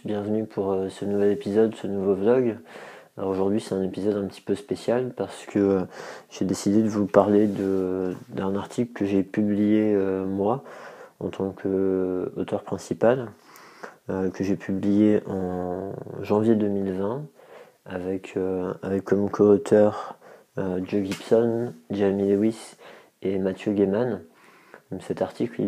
bienvenue pour ce nouvel épisode, ce nouveau vlog. Alors aujourd'hui c'est un épisode un petit peu spécial parce que j'ai décidé de vous parler d'un article que j'ai publié moi en tant qu'auteur principal, que j'ai publié en janvier 2020 avec comme co-auteur Joe Gibson, Jamie Lewis et Mathieu Gaiman. Donc cet article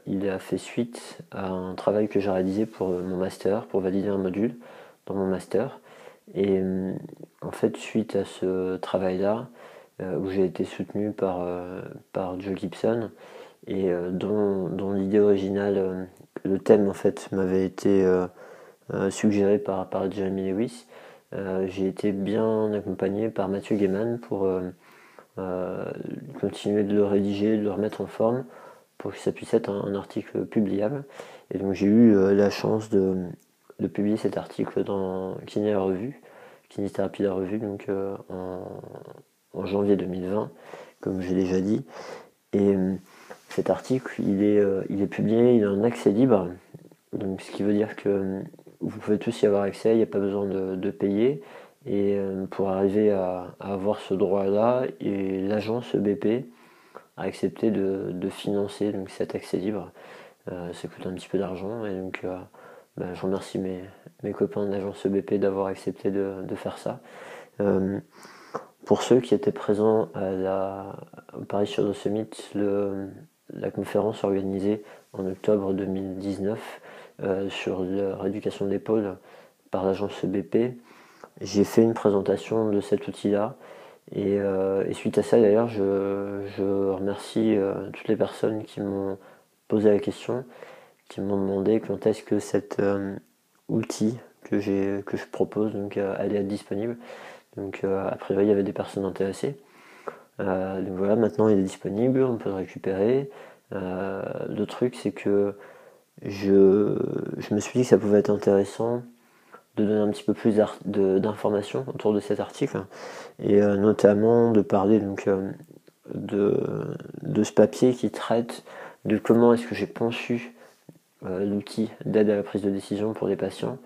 il a fait suite à un travail que j'ai réalisé pour mon master, pour valider un module dans mon master. Et en fait, suite à ce travail-là, où j'ai été soutenu par Joe Gibson, et dont l'idée originale, le thème en fait m'avait été suggéré par Jeremy Lewis, j'ai été bien accompagné par Mathieu Gaiman pour continuer de le rédiger, de le remettre en forme pour que ça puisse être un article publiable. Et donc j'ai eu la chance de publier cet article dans Kinésithérapie la revue, donc en janvier 2020, comme j'ai déjà dit. Et cet article, il est publié, il est en accès libre, donc ce qui veut dire que vous pouvez tous y avoir accès, il n'y a pas besoin de payer. Et pour arriver à avoir ce droit-là, et l'agence BP a accepté de financer donc cet accès libre. Ça coûte un petit peu d'argent et donc je remercie mes copains de l'agence BP d'avoir accepté de faire ça. Pour ceux qui étaient présents au Paris sur the Summit, la conférence organisée en octobre 2019 sur la rééducation de l'épaule par l'agence BP, j'ai fait une présentation de cet outil-là. Et suite à ça, d'ailleurs, je remercie toutes les personnes qui m'ont posé la question, qui m'ont demandé quand est-ce que cet outil que je propose allait être disponible. Donc a priori, il y avait des personnes intéressées. Donc voilà, maintenant il est disponible, on peut le récupérer. Le truc, c'est que je me suis dit que ça pouvait être intéressant de donner un petit peu plus d'informations autour de cet article et notamment de parler de ce papier qui traite de comment est-ce que j'ai conçu l'outil d'aide à la prise de décision pour les patients.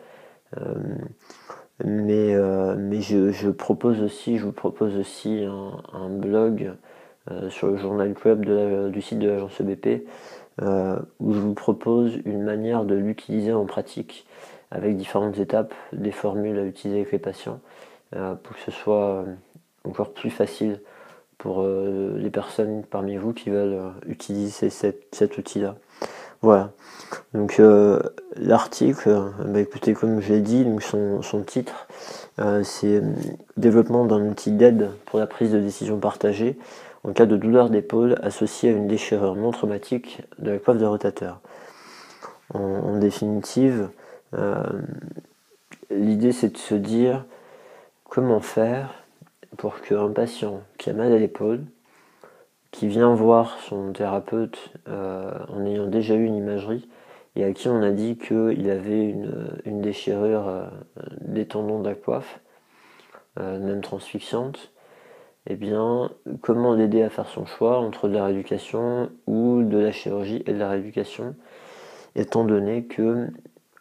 Mais je vous propose aussi un blog sur le Journal Club du site de l'agence BP où je vous propose une manière de l'utiliser en pratique avec différentes étapes, des formules à utiliser avec les patients pour que ce soit encore plus facile pour les personnes parmi vous qui veulent utiliser cet outil-là. Voilà. Donc l'article, écoutez, comme je l'ai dit, donc son titre, c'est développement d'un outil d'aide pour la prise de décision partagée en cas de douleur d'épaule associée à une déchirure non traumatique de la coiffe de rotateur. En définitive, l'idée c'est de se dire comment faire pour qu'un patient qui a mal à l'épaule, qui vient voir son thérapeute en ayant déjà eu une imagerie et à qui on a dit qu'il avait une déchirure des tendons de la coiffe, même transfixiante, eh bien, comment l'aider à faire son choix entre de la rééducation ou de la chirurgie et de la rééducation, étant donné que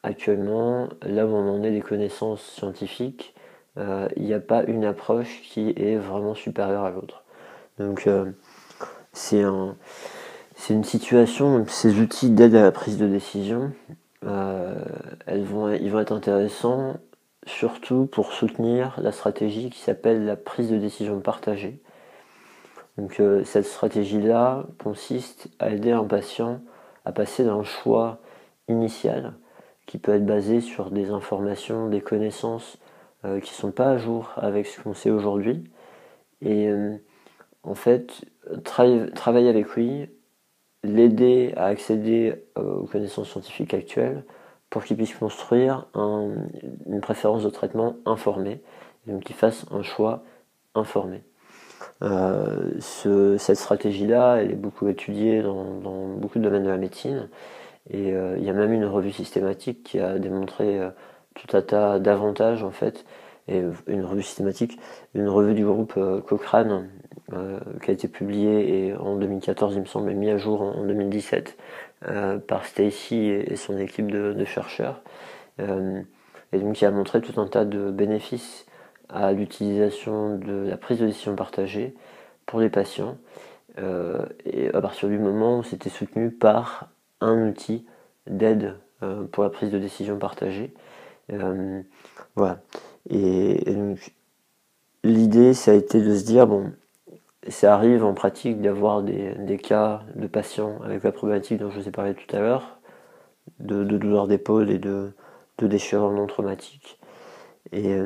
actuellement, là où on en est des connaissances scientifiques, il n'y a pas une approche qui est vraiment supérieure à l'autre. Donc c'est une situation, donc ces outils d'aide à la prise de décision, ils vont être intéressants surtout pour soutenir la stratégie qui s'appelle la prise de décision partagée. Donc cette stratégie-là consiste à aider un patient à passer d'un choix initial qui peut être basé sur des informations, des connaissances qui ne sont pas à jour avec ce qu'on sait aujourd'hui. Et en fait, travailler avec lui, l'aider à accéder aux connaissances scientifiques actuelles pour qu'il puisse construire une préférence de traitement informée, et donc qu'il fasse un choix informé. Cette stratégie-là, elle est beaucoup étudiée dans beaucoup de domaines de la médecine, et il y a même une revue systématique qui a démontré tout un tas d'avantages en fait, et une revue systématique, une revue du groupe Cochrane qui a été publiée en 2014 il me semble, et mis à jour en 2017 par Stacy et son équipe de chercheurs. Et donc il a montré tout un tas de bénéfices à l'utilisation de la prise de décision partagée pour les patients, et à partir du moment où c'était soutenu par un outil d'aide pour la prise de décision partagée. Voilà. Et donc l'idée, ça a été de se dire, bon, ça arrive en pratique d'avoir des cas de patients avec la problématique dont je vous ai parlé tout à l'heure, de douleur d'épaule et de déchirure non traumatique. Et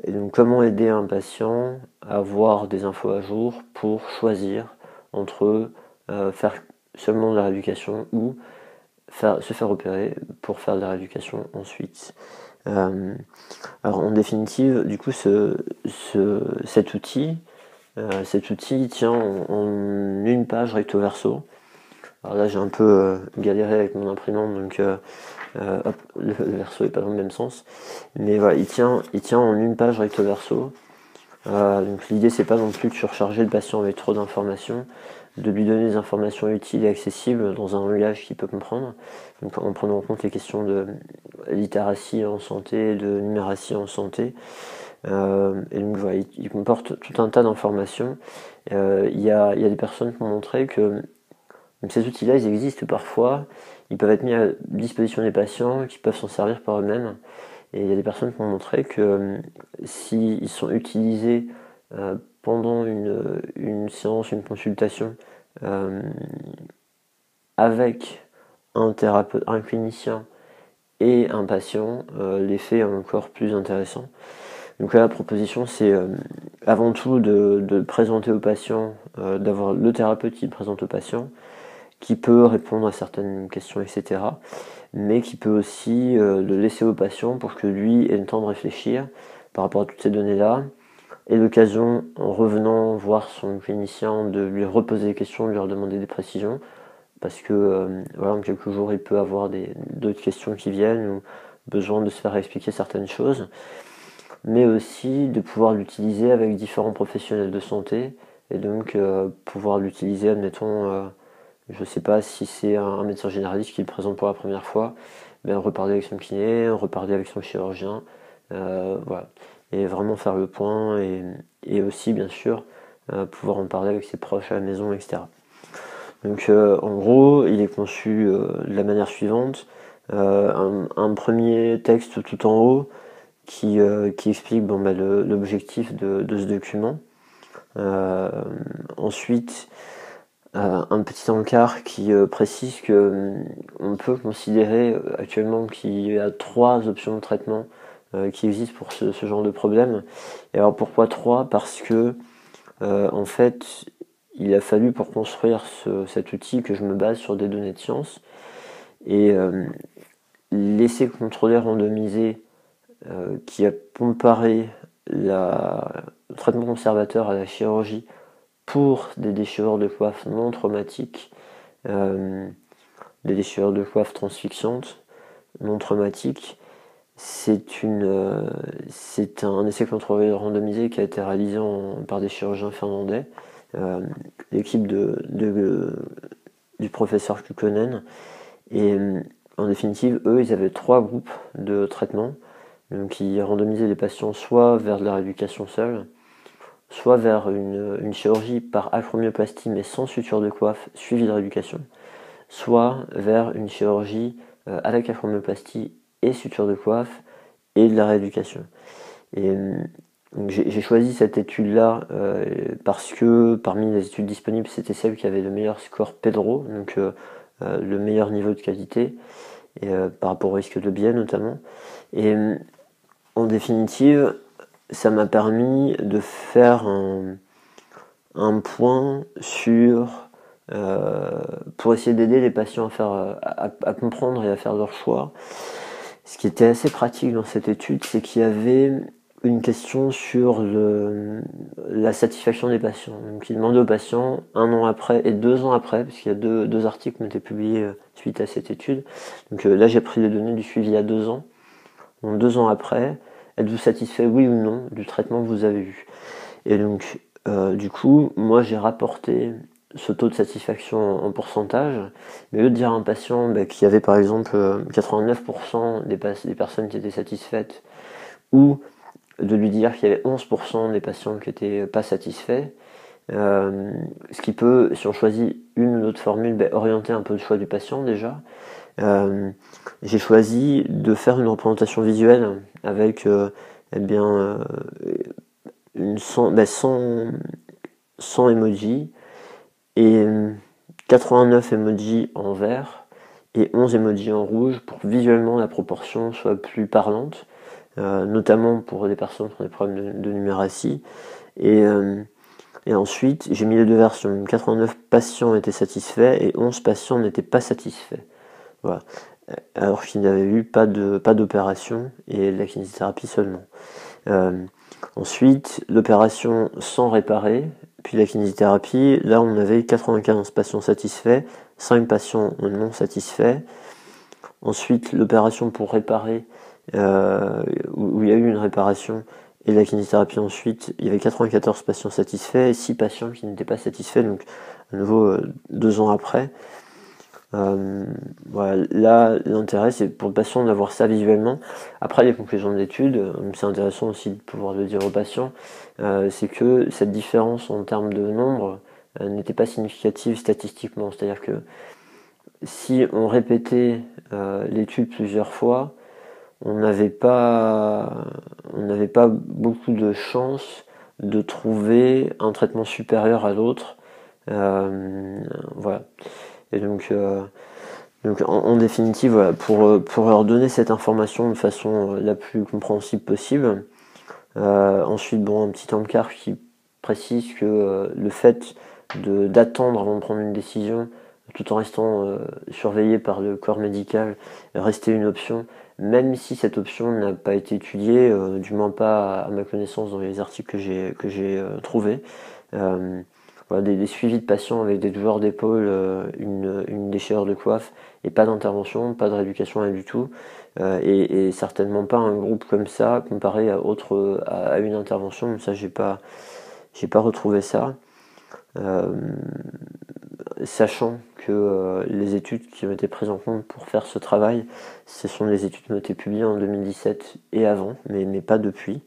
donc comment aider un patient à avoir des infos à jour pour choisir entre faire seulement de la rééducation ou se faire opérer pour faire de la rééducation ensuite. Alors en définitive, du coup, cet outil tient en une page recto verso. Alors là, j'ai un peu galéré avec mon imprimante, donc hop, le verso est pas dans le même sens. Mais voilà, il tient en une page recto verso. Donc l'idée, c'est pas non plus de surcharger le patient avec trop d'informations, de lui donner des informations utiles et accessibles dans un langage qu'il peut comprendre, donc en prenant en compte les questions de littératie en santé, de numératie en santé. Et donc voilà, il comporte tout un tas d'informations. Il y a des personnes qui ont montré que ces outils-là, ils existent parfois, ils peuvent être mis à disposition des patients, qui peuvent s'en servir par eux-mêmes. Et il y a des personnes qui ont montré que s'ils sont utilisés pendant une séance, une consultation, avec un thérapeute, un clinicien et un patient, l'effet est encore plus intéressant. Donc là, la proposition, c'est avant tout de présenter au patient, d'avoir le thérapeute qui présente au patient, qui peut répondre à certaines questions, etc. Mais qui peut aussi le laisser au patient pour que lui ait le temps de réfléchir par rapport à toutes ces données-là, et l'occasion, en revenant voir son clinicien, de lui reposer des questions, de lui redemander des précisions, parce que voilà, en quelques jours, il peut avoir d'autres questions qui viennent, ou besoin de se faire expliquer certaines choses, mais aussi de pouvoir l'utiliser avec différents professionnels de santé, et donc pouvoir l'utiliser, admettons, je ne sais pas si c'est un médecin généraliste qui le présente pour la première fois, ben reparler avec son kiné, reparler avec son chirurgien, voilà. Et vraiment faire le point, et aussi bien sûr pouvoir en parler avec ses proches à la maison, etc. Donc en gros, il est conçu de la manière suivante. Un premier texte tout en haut qui explique l'objectif de ce document. Ensuite, un petit encart qui précise que on peut considérer actuellement qu'il y a 3 options de traitement qui existent pour ce genre de problème. Et alors pourquoi 3 ? Parce que en fait, il a fallu pour construire cet outil que je me base sur des données de science, et l'essai contrôlé randomisé qui a comparé le traitement conservateur à la chirurgie pour des déchirures de coiffe non traumatiques, des déchirures de coiffe transfixiantes non traumatiques. C'est un essai contrôlé randomisé qui a été réalisé par des chirurgiens finlandais, l'équipe du professeur Kukkonen. Et en définitive, eux, ils avaient 3 groupes de traitement. Donc ils randomisaient les patients soit vers de la rééducation seule, soit vers une chirurgie par acromioplastie mais sans suture de coiffe suivie de rééducation, soit vers une chirurgie avec acromioplastie et suture de coiffe et de la rééducation. Et donc j'ai choisi cette étude-là parce que parmi les études disponibles, c'était celle qui avait le meilleur score PEDRO, donc le meilleur niveau de qualité, et, par rapport au risque de biais notamment. Et en définitive, ça m'a permis de faire un point pour essayer d'aider les patients à comprendre et à faire leur choix. Ce qui était assez pratique dans cette étude, c'est qu'il y avait une question sur la satisfaction des patients. Donc il demandait aux patients 1 an après et 2 ans après, parce qu'il y a deux articles qui ont été publiés suite à cette étude. Donc là j'ai pris les données du suivi à 2 ans. Donc 2 ans après, êtes-vous satisfait, oui ou non, du traitement que vous avez eu? Et donc du coup, moi j'ai rapporté ce taux de satisfaction en pourcentage, mais au lieu de dire à un patient qu'il y avait par exemple 89% des personnes qui étaient satisfaites, ou de lui dire qu'il y avait 11% des patients qui n'étaient pas satisfaits, ce qui peut, si on choisit une ou l'autre formule, orienter un peu le choix du patient déjà. J'ai choisi de faire une représentation visuelle avec une 100 emojis et 89 emojis en vert et 11 emojis en rouge pour que visuellement la proportion soit plus parlante, notamment pour des personnes qui ont des problèmes de numératie. Et ensuite, j'ai mis les deux versions. 89 patients étaient satisfaits et 11 patients n'étaient pas satisfaits. Voilà. Alors qu'il n'y avait eu pas d'opération et de la kinésithérapie seulement. Ensuite, l'opération sans réparer, puis la kinésithérapie, là on avait 95 patients satisfaits, 5 patients non satisfaits. Ensuite, l'opération pour réparer, où il y a eu une réparation, et la kinésithérapie ensuite, il y avait 94 patients satisfaits et 6 patients qui n'étaient pas satisfaits, donc à nouveau 2 ans après. Voilà, là l'intérêt c'est pour le patient d'avoir ça visuellement. Après les conclusions d'études, c'est intéressant aussi de pouvoir le dire aux patients, c'est que cette différence en termes de nombre n'était pas significative statistiquement, c'est-à-dire que si on répétait l'étude plusieurs fois, on n'avait pas beaucoup de chances de trouver un traitement supérieur à l'autre. Voilà. Et donc en définitive, voilà, pour leur donner cette information de façon la plus compréhensible possible. Ensuite, un petit encart qui précise que le fait d'attendre avant de prendre une décision, tout en restant surveillé par le corps médical, restait une option, même si cette option n'a pas été étudiée, du moins pas à ma connaissance dans les articles que j'ai trouvés. Voilà, des suivis de patients avec des douleurs d'épaule, une déchirure de coiffe et pas d'intervention, pas de rééducation, rien du tout. Et certainement pas un groupe comme ça comparé à une intervention. Ça, j'ai pas retrouvé ça. Sachant que les études qui ont été prises en compte pour faire ce travail, ce sont des études qui ont été publiées en 2017 et avant, mais pas depuis.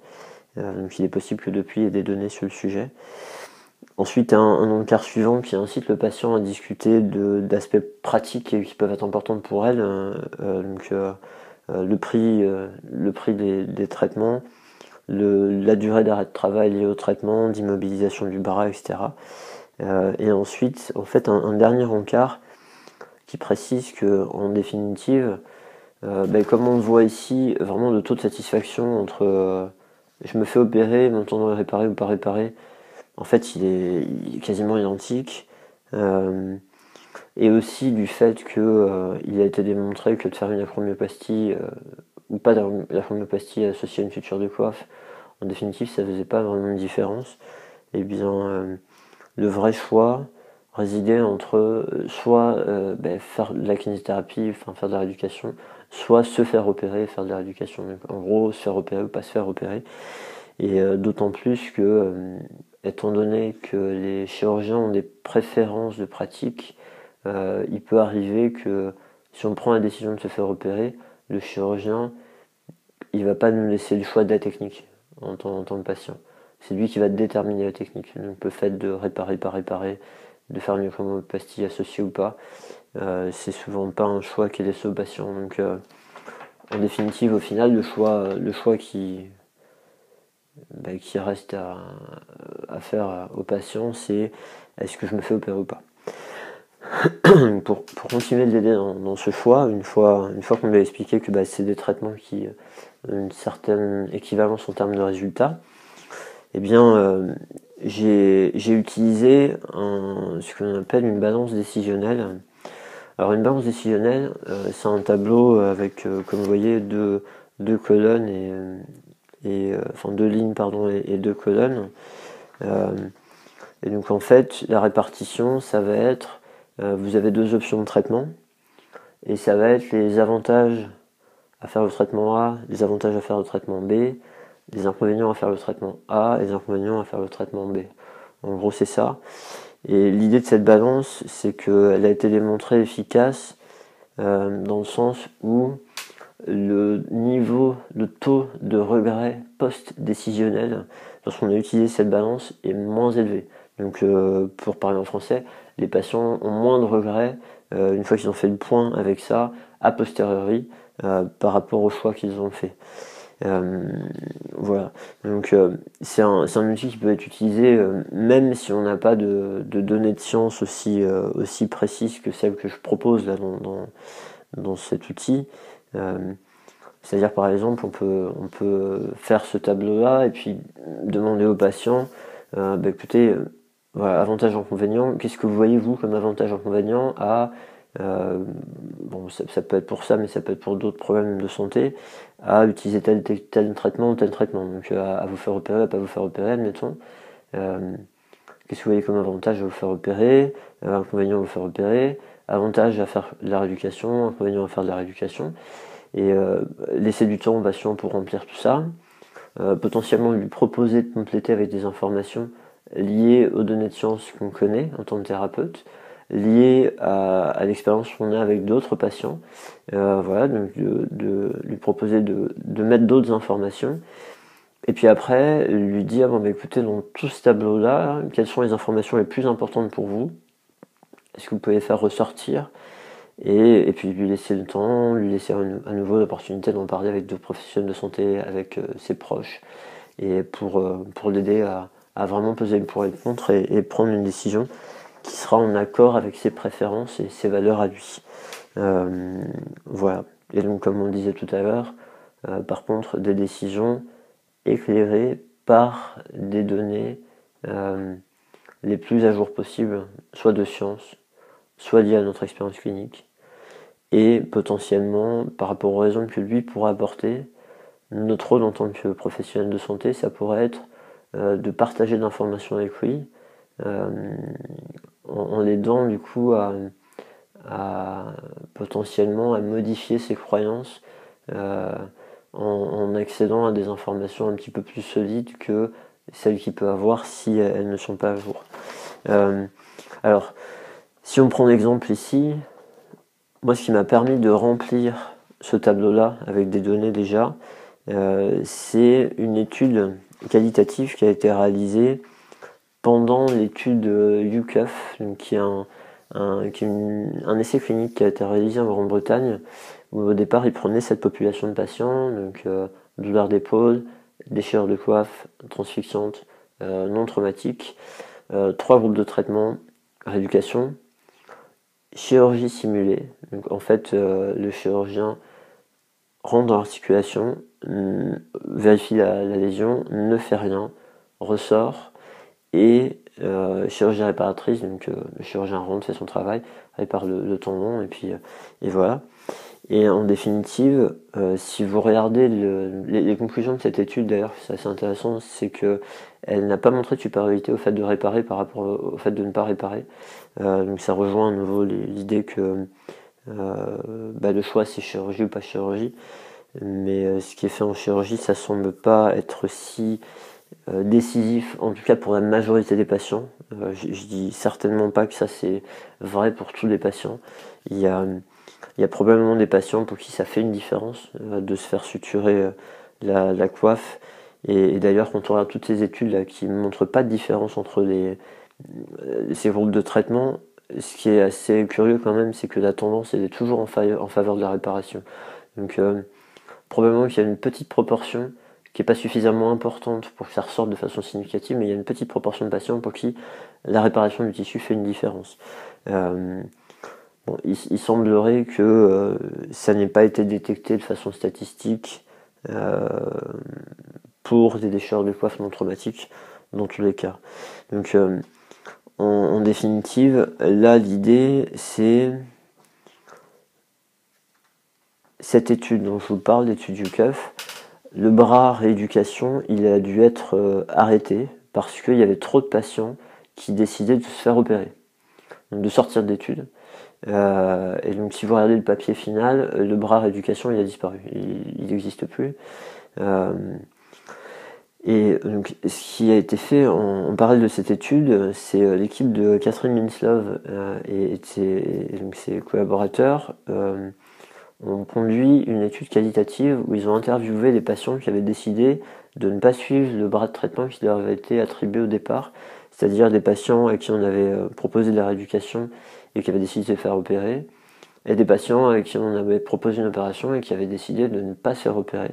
Donc il est possible que depuis il y ait des données sur le sujet. Ensuite, un encart suivant qui incite le patient à discuter d'aspects pratiques qui peuvent être importants pour elle, le prix des traitements, la durée d'arrêt de travail liée au traitement, d'immobilisation du bras, etc. Et ensuite, en fait, un dernier encart qui précise que, en définitive, comme on le voit ici, vraiment le taux de satisfaction entre je me fais opérer, mon tendon est réparé ou pas réparé, en fait, il est quasiment identique. Et aussi du fait que il a été démontré que de faire une acromioplastie ou pas d'acromioplastie associée à une suture de coiffe, en définitive, ça faisait pas vraiment une différence. Et bien, le vrai choix résidait entre soit faire de la kinésithérapie, enfin faire de la rééducation, soit se faire opérer et faire de la rééducation. Donc, en gros, se faire opérer ou pas se faire opérer. Et d'autant plus que, étant donné que les chirurgiens ont des préférences de pratique, il peut arriver que si on prend la décision de se faire opérer, le chirurgien, il va pas nous laisser le choix de la technique en tant que patient. C'est lui qui va déterminer la technique. Donc le fait de réparer, pas réparer, de faire une acromioplastie associée ou pas, c'est souvent pas un choix qui est laissé au patient. Donc en définitive, au final, le choix qui reste à faire au patient, c'est est-ce que je me fais opérer ou pas. pour continuer de l'aider dans ce choix, une fois qu'on lui a expliqué que c'est des traitements qui ont une certaine équivalence en termes de résultats, eh bien j'ai utilisé ce qu'on appelle une balance décisionnelle. Alors une balance décisionnelle, c'est un tableau avec, comme vous voyez, deux colonnes enfin 2 lignes et 2 colonnes. Et donc en fait, la répartition, ça va être, vous avez 2 options de traitement, et ça va être les avantages à faire le traitement A, les avantages à faire le traitement B, les inconvénients à faire le traitement A et les inconvénients à faire le traitement B. En gros, c'est ça. Et l'idée de cette balance, c'est qu'elle a été démontrée efficace dans le sens où le taux de regret post-décisionnel, lorsqu'on a utilisé cette balance, est moins élevé. Donc, pour parler en français, les patients ont moins de regrets une fois qu'ils ont fait le point avec ça, a posteriori, par rapport au choix qu'ils ont fait. Voilà. Donc, c'est un outil qui peut être utilisé même si on n'a pas de données de science aussi précises que celles que je propose là dans cet outil. C'est-à-dire, par exemple, on peut faire ce tableau-là et puis demander au patient, écoutez, voilà, avantage inconvénient, qu'est-ce que vous voyez vous comme avantage inconvénient à bon, ça peut être pour ça, mais ça peut être pour d'autres problèmes de santé, à utiliser tel traitement ou tel traitement. Donc à vous faire opérer, à pas vous faire opérer, admettons. Qu'est-ce que vous voyez comme avantage à vous faire opérer, inconvénient à vous faire opérer, avantage à faire de la rééducation, inconvénient à faire de la rééducation. Et laisser du temps au patient pour remplir tout ça. Potentiellement lui proposer de compléter avec des informations liées aux données de science qu'on connaît en tant que thérapeute, liées à l'expérience qu'on a avec d'autres patients. Voilà, donc de lui proposer de mettre d'autres informations. Et puis après, lui dire, bon, écoutez, dans tout ce tableau-là, quelles sont les informations les plus importantes pour vous? Est-ce que vous pouvez faire ressortir? Et puis lui laisser le temps, lui laisser à nouveau l'opportunité d'en parler avec d'autres professionnels de santé, avec ses proches, et pour l'aider à vraiment peser le pour et le contre et prendre une décision qui sera en accord avec ses préférences et ses valeurs à lui. Voilà. Et donc, comme on le disait tout à l'heure, par contre, des décisions éclairées par des données les plus à jour possibles, soit de science, soit liées à notre expérience clinique, et potentiellement, par rapport aux raisons que lui pourra apporter, notre rôle en tant que professionnel de santé, ça pourrait être de partager de l'information avec lui, en l'aidant du coup à potentiellement à modifier ses croyances, en accédant à des informations un petit peu plus solides que celles qu'il peut avoir si elles ne sont pas à jour. Alors, si on prend l'exemple ici, moi, ce qui m'a permis de remplir ce tableau-là avec des données déjà, c'est une étude qualitative qui a été réalisée pendant l'étude UCUF, qui est un essai clinique qui a été réalisé en Grande-Bretagne, où au départ, ils prenaient cette population de patients, donc douleur d'épaule, déchirure de coiffe, transfixiante, non traumatique, 3 groupes de traitement, rééducation, chirurgie simulée. Donc en fait, le chirurgien rentre dans l'articulation, vérifie la lésion, ne fait rien, ressort, et chirurgie réparatrice, donc le chirurgien rentre, fait son travail, répare le tendon, et voilà. Et en définitive, si vous regardez les conclusions de cette étude, d'ailleurs, c'est assez intéressant, c'est que elle n'a pas montré de supériorité au fait de réparer par rapport au fait de ne pas réparer. Donc ça rejoint à nouveau l'idée que le choix c'est chirurgie ou pas chirurgie, mais ce qui est fait en chirurgie, ça semble pas être si décisif, en tout cas pour la majorité des patients. Je dis certainement pas que ça c'est vrai pour tous les patients. Il y a probablement des patients pour qui ça fait une différence de se faire suturer la coiffe. Et d'ailleurs, quand on regarde toutes ces études là, qui ne montrent pas de différence entre ces groupes de traitement, ce qui est assez curieux quand même, c'est que la tendance elle est toujours en faveur de la réparation. Donc probablement qu'il y a une petite proportion qui n'est pas suffisamment importante pour que ça ressorte de façon significative, mais il y a une petite proportion de patients pour qui la réparation du tissu fait une différence. Il semblerait que ça n'ait pas été détecté de façon statistique pour des déchirures de coiffe non traumatiques dans tous les cas. Donc en définitive, là l'idée c'est cette étude dont je vous parle, l'étude UCUF, le bras rééducation, il a dû être arrêté parce qu'il y avait trop de patients qui décidaient de se faire opérer, donc de sortir de l'étude. Et donc si vous regardez le papier final, le bras rééducation il a disparu, il n'existe plus. Et donc, ce qui a été fait en parallèle de cette étude, c'est l'équipe de Catherine Minslov et donc ses collaborateurs ont conduit une étude qualitative où ils ont interviewé les patients qui avaient décidé de ne pas suivre le bras de traitement qui leur avait été attribué au départ, c'est-à-dire des patients à qui on avait proposé de la rééducation et qui avaient décidé de se faire opérer, et des patients à qui on avait proposé une opération et qui avaient décidé de ne pas se faire opérer.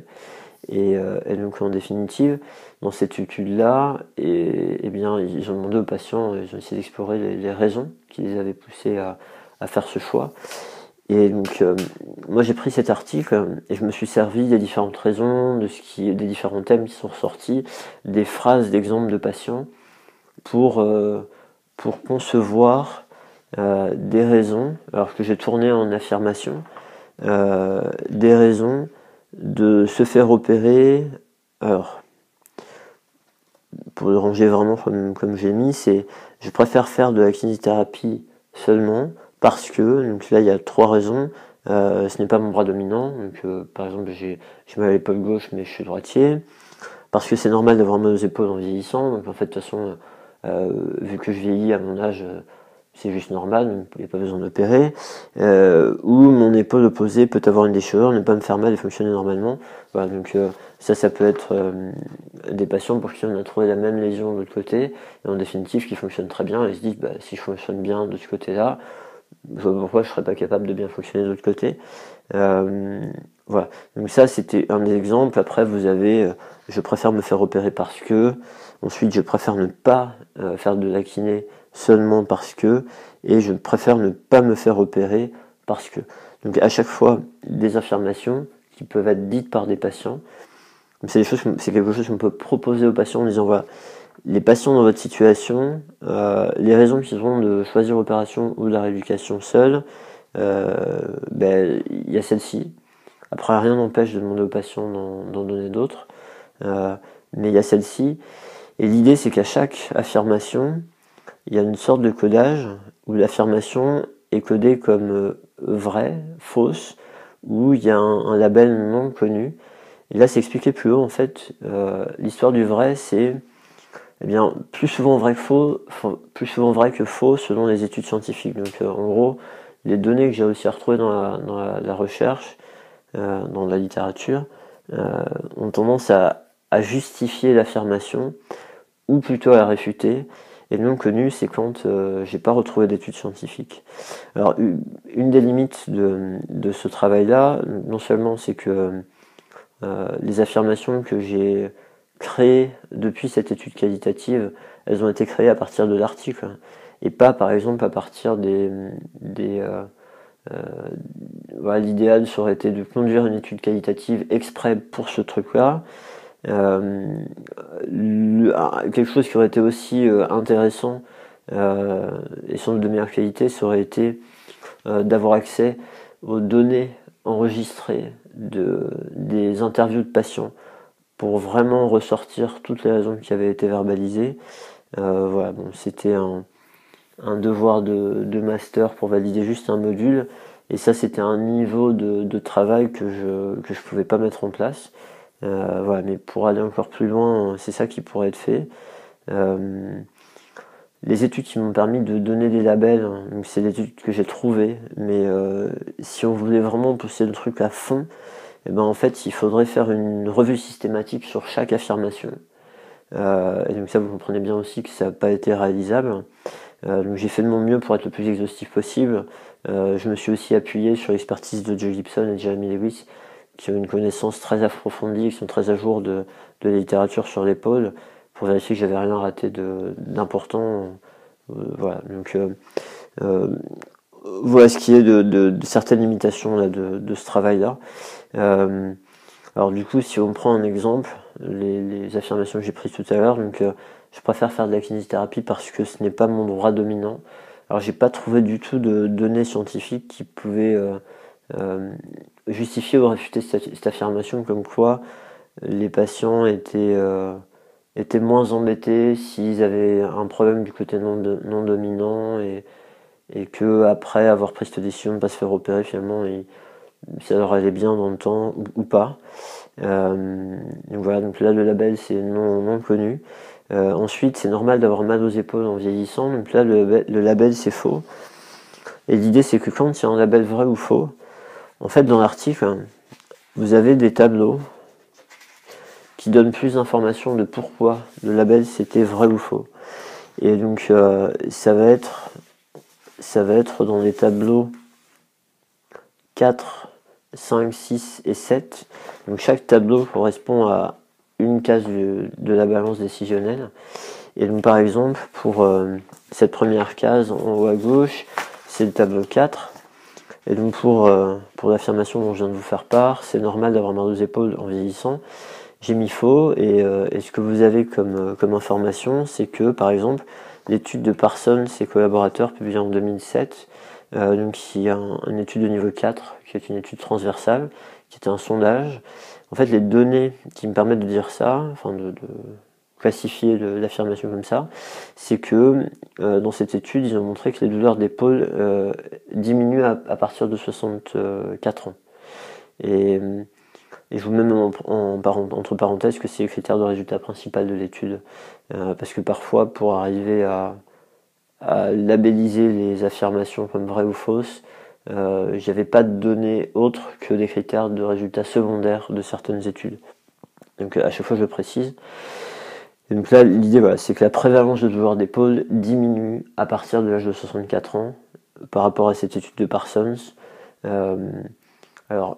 Et donc en définitive, dans cette étude-là, et bien, ils ont demandé aux patients, ils ont essayé d'explorer les raisons qui les avaient poussés à faire ce choix. Et donc moi j'ai pris cet article et je me suis servi des différentes raisons, des différents thèmes qui sont ressortis, des phrases d'exemples de patients pour concevoir des raisons, alors que j'ai tourné en affirmation, des raisons de se faire opérer. Alors, pour le ranger vraiment comme j'ai mis, c'est je préfère faire de la kinésithérapie seulement parce que, donc là il y a 3 raisons. Ce n'est pas mon bras dominant, donc par exemple j'ai mal à l'épaule gauche mais je suis droitier, parce que c'est normal d'avoir mal aux épaules en vieillissant, donc en fait de toute façon vu que je vieillis à mon âge, c'est juste normal, il n'y a pas besoin d'opérer, ou mon épaule opposée peut avoir une déchirure, ne pas me faire mal et fonctionner normalement. Voilà, donc ça peut être des patients pour qui on a trouvé la même lésion de l'autre côté, et en définitive qui fonctionnent très bien, et ils se disent si je fonctionne bien de ce côté-là, je vois pourquoi je ne serais pas capable de bien fonctionner de l'autre côté. Voilà, donc ça c'était un des exemples. Après vous avez je préfère me faire opérer parce que, ensuite je préfère ne pas faire de la kiné seulement parce que, et je préfère ne pas me faire opérer parce que. Donc à chaque fois des affirmations qui peuvent être dites par des patients. C'est quelque chose qu'on peut proposer aux patients en disant voilà, les patients dans votre situation, les raisons qu'ils ont de choisir l'opération ou la rééducation seule, il y a celle-ci. Après, rien n'empêche de demander aux patients d'en donner d'autres, mais il y a celle-ci. Et l'idée, c'est qu'à chaque affirmation, il y a une sorte de codage où l'affirmation est codée comme vraie, fausse, où il y a un label non connu. Et là, c'est expliqué plus haut, en fait. L'histoire du vrai, c'est plus souvent vrai que faux selon les études scientifiques. Donc en gros, les données que j'ai aussi retrouvées dans la recherche, dans la littérature, ont tendance à justifier l'affirmation, ou plutôt à la réfuter. Et le non connu, c'est quand j'ai pas retrouvé d'études scientifiques. Alors une des limites de ce travail-là, non seulement c'est que les affirmations que j'ai créées depuis cette étude qualitative, elles ont été créées à partir de l'article, et pas par exemple à partir voilà, l'idéal ça aurait été de conduire une étude qualitative exprès pour ce truc-là. Quelque chose qui aurait été aussi intéressant et sans doute de meilleure qualité, ça aurait été d'avoir accès aux données enregistrées des interviews de patients pour vraiment ressortir toutes les raisons qui avaient été verbalisées. Voilà, bon, c'était un devoir de master pour valider juste un module, et ça c'était un niveau de travail que je pouvais pas mettre en place. Voilà, mais pour aller encore plus loin, c'est ça qui pourrait être fait. Les études qui m'ont permis de donner des labels, donc c'est l'étude que j'ai trouvée, mais si on voulait vraiment pousser le truc à fond, en fait il faudrait faire une revue systématique sur chaque affirmation. Et donc ça vous comprenez bien aussi que ça n'a pas été réalisable. Donc j'ai fait de mon mieux pour être le plus exhaustif possible. Je me suis aussi appuyé sur l'expertise de Joe Gibson et Jeremy Lewis, qui ont une connaissance très approfondie, qui sont très à jour de la littérature sur l'épaule, pour vérifier que j'avais rien raté d'important. Voilà, donc voilà ce qui est de certaines limitations là, de ce travail-là. Alors du coup, si on prend un exemple, les affirmations que j'ai prises tout à l'heure, donc je préfère faire de la kinésithérapie parce que ce n'est pas mon droit dominant. Alors j'ai pas trouvé du tout de données scientifiques qui pouvaient justifier ou réfuter cette affirmation, comme quoi les patients étaient moins embêtés s'ils avaient un problème du côté non dominant, et que après avoir pris cette décision de ne pas se faire opérer, finalement ça leur allait bien dans le temps ou pas. Donc voilà, donc là le label c'est non connu. Ensuite, c'est normal d'avoir mal aux épaules en vieillissant, donc là le label c'est faux. Et l'idée c'est que quand il y a un label vrai ou faux, en fait dans l'article, vous avez des tableaux qui donnent plus d'informations de pourquoi le label c'était vrai ou faux. Et donc ça va être dans les tableaux 4, 5, 6 et 7. Donc chaque tableau correspond à une case de la balance décisionnelle. Et donc par exemple, pour cette première case en haut à gauche, c'est le tableau 4. Et donc pour l'affirmation dont je viens de vous faire part, c'est normal d'avoir mal aux épaules en vieillissant. J'ai mis faux, et ce que vous avez comme information, c'est que par exemple, l'étude de Parsons et ses collaborateurs publiée en 2007, donc il y a une étude de niveau 4, qui est une étude transversale, qui était un sondage. En fait, les données qui me permettent de dire ça, enfin de classifier l'affirmation comme ça, c'est que dans cette étude, ils ont montré que les douleurs d'épaule diminuent à partir de 64 ans. Et je vous mets même entre parenthèses que c'est le critère de résultat principal de l'étude. Parce que parfois, pour arriver à labelliser les affirmations comme vraies ou fausses, j'avais pas de données autres que des critères de résultats secondaires de certaines études. Donc à chaque fois je le précise. Et donc là l'idée voilà, c'est que la prévalence de douleurs d'épaule diminue à partir de l'âge de 64 ans par rapport à cette étude de Parsons. Alors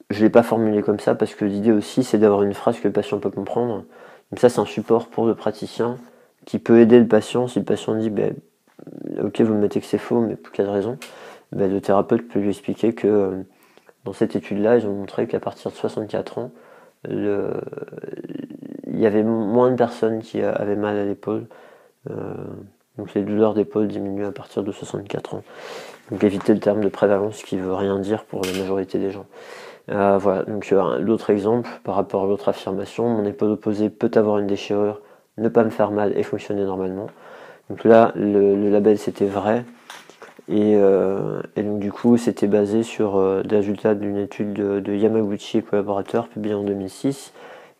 je ne l'ai pas formulé comme ça parce que l'idée aussi c'est d'avoir une phrase que le patient peut comprendre. Donc ça c'est un support pour le praticien qui peut aider le patient si le patient dit ok vous me mettez que c'est faux mais pour quelle raison, le thérapeute peut lui expliquer que dans cette étude là ils ont montré qu'à partir de 64 ans il y avait moins de personnes qui avaient mal à l'épaule, donc les douleurs d'épaule diminuent à partir de 64 ans. Donc éviter le terme de prévalence qui veut rien dire pour la majorité des gens. Voilà, donc l'autre exemple par rapport à l'autre affirmation, mon épaule opposée peut avoir une déchirure, ne pas me faire mal et fonctionner normalement. Donc là, le label c'était vrai, et donc du coup c'était basé sur des résultats d'une étude de Yamaguchi et collaborateurs publiée en 2006,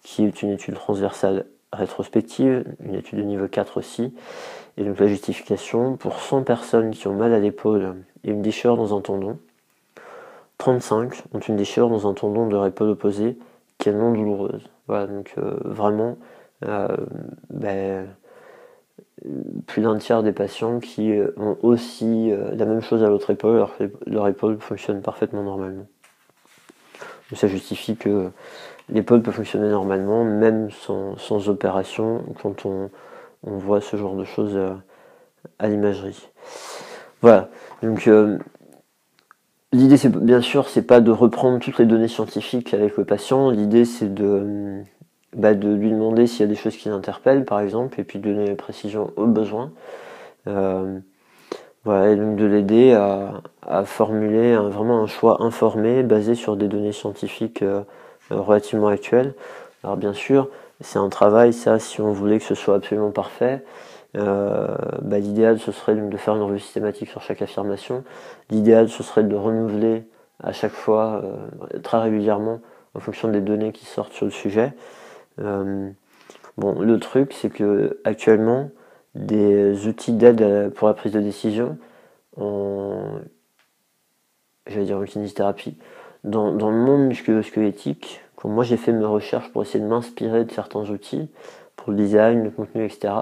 qui est une étude transversale rétrospective, une étude de niveau 4 aussi. Et donc la justification, pour 100 personnes qui ont mal à l'épaule et une déchirure dans un tendon, 35 ont une déchirure dans un tendon de l'épaule opposée qui est non douloureuse. Voilà, donc vraiment, plus d'un tiers des patients qui ont aussi la même chose à l'autre épaule, alors que leur épaule fonctionne parfaitement normalement. Donc ça justifie que l'épaule peut fonctionner normalement, même sans opération, quand on voit ce genre de choses à l'imagerie. Voilà, donc l'idée c'est bien sûr c'est pas de reprendre toutes les données scientifiques avec le patient, l'idée c'est de lui demander s'il y a des choses qui l'interpellent par exemple, et puis de donner les précisions au besoin. Voilà, et donc de l'aider à formuler vraiment un choix informé basé sur des données scientifiques relativement actuelles. Alors bien sûr, c'est un travail, ça, si on voulait que ce soit absolument parfait, l'idéal ce serait de faire une revue systématique sur chaque affirmation. L'idéal ce serait de le renouveler à chaque fois, très régulièrement, en fonction des données qui sortent sur le sujet. Le truc c'est que actuellement, des outils d'aide pour la prise de décision en kinésithérapie, dans le monde musculo-squelettique, quand moi j'ai fait mes recherches pour essayer de m'inspirer de certains outils pour le design, le contenu, etc.,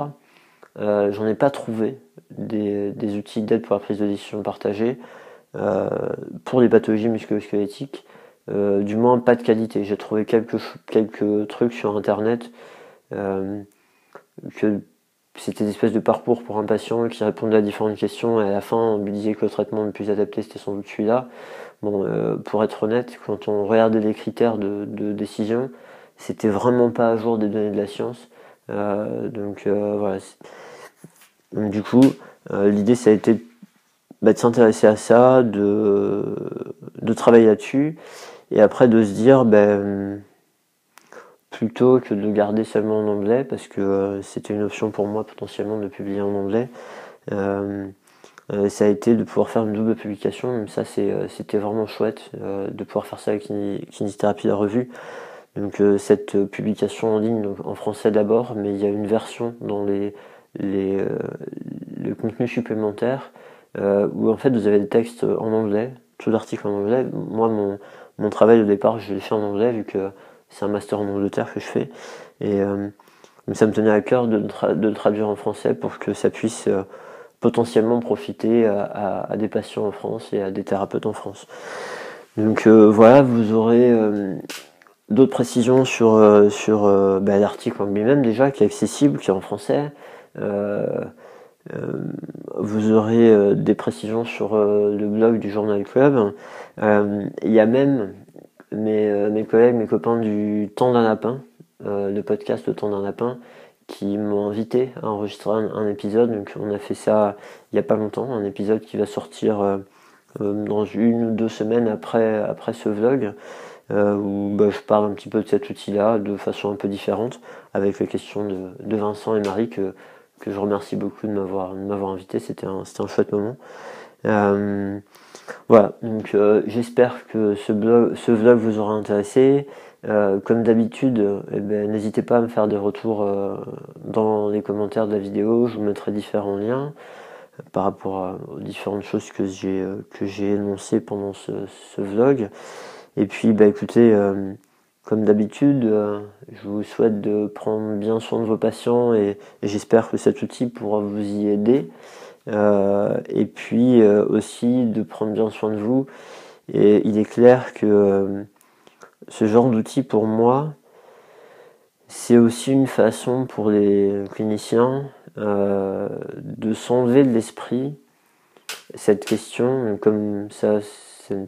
j'en ai pas trouvé des outils d'aide pour la prise de décision partagée pour les pathologies musculo-squelettiques, du moins pas de qualité. J'ai trouvé quelques trucs sur internet, que c'était des espèces de parcours pour un patient qui répondait à différentes questions, et à la fin on lui disait que le traitement le plus adapté c'était sans doute celui-là. Pour être honnête, quand on regardait les critères de décision, c'était vraiment pas à jour des données de la science. Voilà. Donc du coup, l'idée ça a été de s'intéresser à ça, de travailler là-dessus, et après de se dire plutôt que de garder seulement en anglais, parce que c'était une option pour moi potentiellement de publier en anglais, ça a été de pouvoir faire une double publication. Ça, c'était vraiment chouette de pouvoir faire ça avec Kinésithérapie la revue. Donc cette publication en ligne, donc en français d'abord, mais il y a une version dans le contenu supplémentaire où en fait vous avez des textes en anglais, tout l'article en anglais. Moi, mon travail au départ, je l'ai fait en anglais vu que c'est un master en Angleterre que je fais. Et ça me tenait à cœur de le traduire en français pour que ça puisse potentiellement profiter à des patients en France et à des thérapeutes en France. Donc voilà, vous aurez d'autres précisions sur l'article en lui-même déjà, qui est accessible, qui est en français. Vous aurez des précisions sur le blog du Journal Club. Il y a même mes collègues, mes copains du Temps d'un lapin, le podcast Le Temps d'un lapin, qui m'ont invité à enregistrer un épisode. Donc on a fait ça il n'y a pas longtemps, un épisode qui va sortir dans 1 ou 2 semaines après ce vlog, où je parle un petit peu de cet outil-là de façon un peu différente, avec les questions de Vincent et Marie que je remercie beaucoup de m'avoir invité. C'était un chouette moment. Voilà, donc j'espère que ce vlog vous aura intéressé. Comme d'habitude, n'hésitez pas à me faire des retours dans les commentaires de la vidéo. Je vous mettrai différents liens par rapport aux différentes choses que j'ai énoncées pendant ce vlog. Et puis écoutez, comme d'habitude, je vous souhaite de prendre bien soin de vos patients et j'espère que cet outil pourra vous y aider. Et puis aussi de prendre bien soin de vous. Et il est clair que ce genre d'outil pour moi, c'est aussi une façon pour les cliniciens de s'enlever de l'esprit cette question, comme ça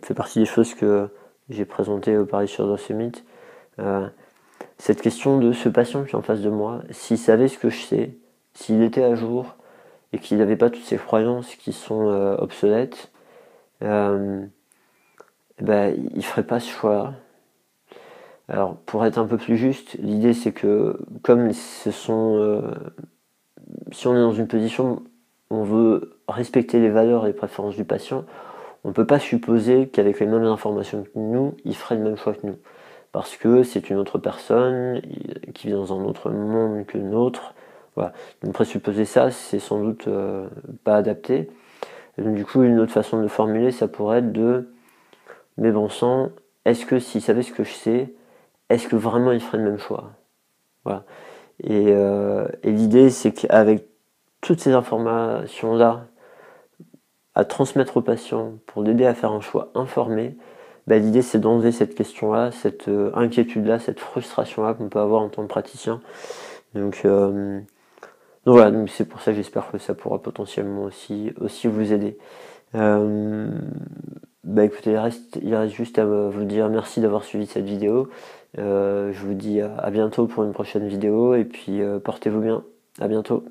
fait partie des choses que j'ai présentées au Paris sur The Summit, cette question de ce patient qui est en face de moi, s'il savait ce que je sais, s'il était à jour et qu'il n'avait pas toutes ces croyances qui sont obsolètes, il ferait pas ce choix. Alors pour être un peu plus juste, l'idée c'est que comme si on est dans une position où on veut respecter les valeurs et les préférences du patient, on ne peut pas supposer qu'avec les mêmes informations que nous, il ferait le même choix que nous. Parce que c'est une autre personne qui vit dans un autre monde que le nôtre. Voilà. Donc présupposer ça, c'est sans doute pas adapté. Et donc, du coup, une autre façon de le formuler, ça pourrait être mais bon sang, est-ce que s'il savait ce que je sais, est-ce que vraiment il ferait le même choix? Voilà. Et l'idée, c'est qu'avec toutes ces informations-là à transmettre au patient pour l'aider à faire un choix informé, l'idée c'est d'enlever cette question-là, cette inquiétude-là, cette frustration-là qu'on peut avoir en tant que praticien. Donc voilà, donc c'est pour ça que j'espère que ça pourra potentiellement aussi vous aider. Écoutez, il reste juste à vous dire merci d'avoir suivi cette vidéo. Je vous dis à bientôt pour une prochaine vidéo et puis portez-vous bien. À bientôt.